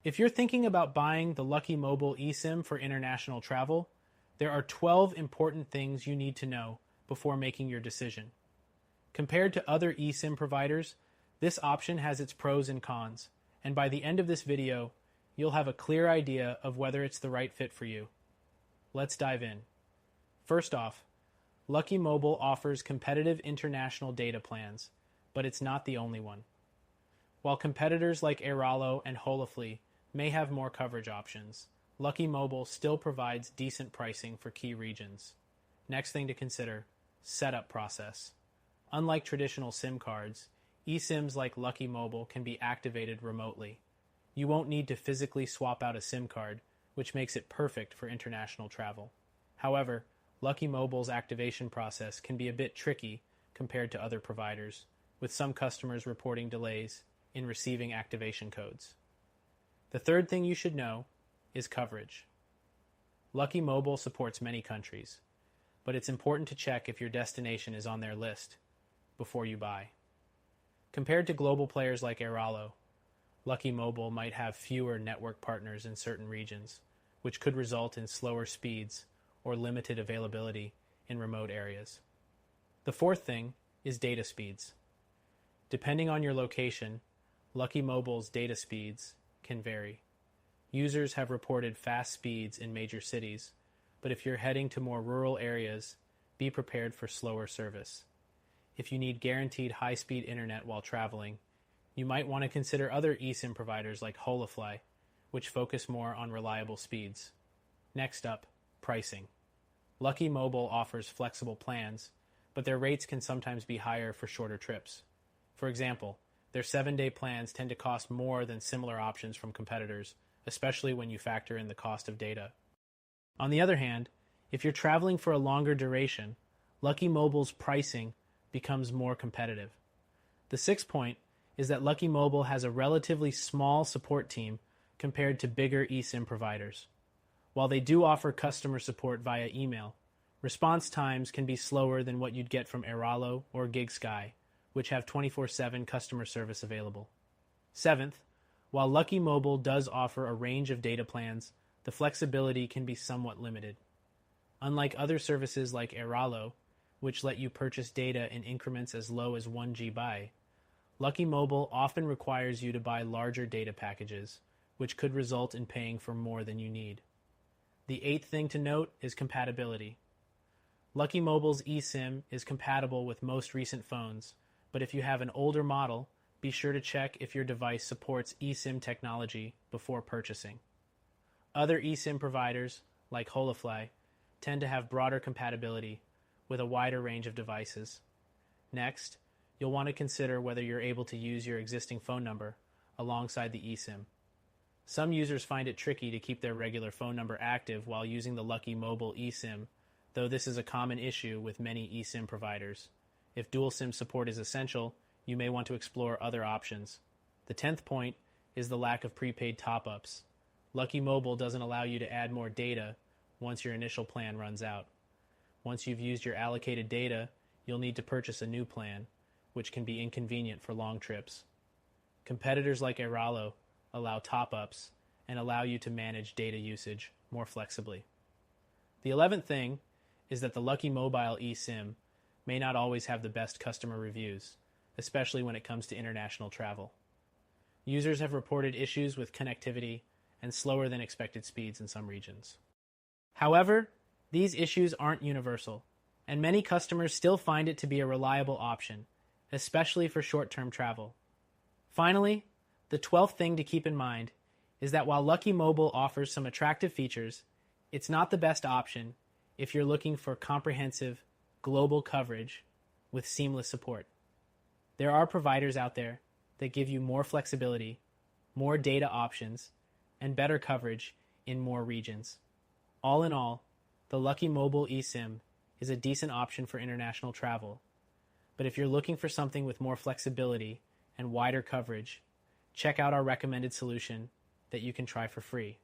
If you're thinking about buying the Lucky Mobile eSIM for international travel, there are 12 important things you need to know before making your decision. Compared to other eSIM providers, this option has its pros and cons, and by the end of this video, you'll have a clear idea of whether it's the right fit for you. Let's dive in. First off, Lucky Mobile offers competitive international data plans, but it's not the only one. While competitors like Airalo and Holafly may have more coverage options, Lucky Mobile still provides decent pricing for key regions. Next thing to consider, setup process. Unlike traditional SIM cards, eSIMs like Lucky Mobile can be activated remotely. You won't need to physically swap out a SIM card, which makes it perfect for international travel. However, Lucky Mobile's activation process can be a bit tricky compared to other providers, with some customers reporting delays in receiving activation codes. The third thing you should know is coverage. Lucky Mobile supports many countries, but it's important to check if your destination is on their list before you buy. Compared to global players like Airalo, Lucky Mobile might have fewer network partners in certain regions, which could result in slower speeds or limited availability in remote areas. The fourth thing is data speeds. Depending on your location, Lucky Mobile's data speeds can vary. Users have reported fast speeds in major cities, but if you're heading to more rural areas, be prepared for slower service. If you need guaranteed high-speed internet while traveling, you might want to consider other eSIM providers like Holafly, which focus more on reliable speeds. Next up, pricing. Lucky Mobile offers flexible plans, but their rates can sometimes be higher for shorter trips. For example, their 7-day plans tend to cost more than similar options from competitors, especially when you factor in the cost of data. On the other hand, if you're traveling for a longer duration, Lucky Mobile's pricing becomes more competitive. The sixth point is that Lucky Mobile has a relatively small support team compared to bigger eSIM providers. While they do offer customer support via email, response times can be slower than what you'd get from Airalo or GigSky, which have 24/7 customer service available. Seventh, while Lucky Mobile does offer a range of data plans, the flexibility can be somewhat limited. Unlike other services like Airalo, which let you purchase data in increments as low as 1 GB, Lucky Mobile often requires you to buy larger data packages, which could result in paying for more than you need. The eighth thing to note is compatibility. Lucky Mobile's eSIM is compatible with most recent phones, but if you have an older model, be sure to check if your device supports eSIM technology before purchasing. Other eSIM providers, like Holafly, tend to have broader compatibility with a wider range of devices. Next, you'll want to consider whether you're able to use your existing phone number alongside the eSIM. Some users find it tricky to keep their regular phone number active while using the Lucky Mobile eSIM, though this is a common issue with many eSIM providers. If dual SIM support is essential, you may want to explore other options. The 10th point is the lack of prepaid top-ups. Lucky Mobile doesn't allow you to add more data once your initial plan runs out. Once you've used your allocated data, you'll need to purchase a new plan, which can be inconvenient for long trips. Competitors like Airalo allow top-ups and allow you to manage data usage more flexibly. The 11th thing is that the Lucky Mobile eSIM may not always have the best customer reviews, especially when it comes to international travel. Users have reported issues with connectivity and slower than expected speeds in some regions. However, these issues aren't universal, and many customers still find it to be a reliable option, especially for short-term travel. Finally, the 12th thing to keep in mind is that while Lucky Mobile offers some attractive features, it's not the best option if you're looking for comprehensive, global coverage with seamless support. There are providers out there that give you more flexibility, more data options, and better coverage in more regions. All in all, the Lucky Mobile eSIM is a decent option for international travel, but if you're looking for something with more flexibility and wider coverage, check out our recommended solution that you can try for free.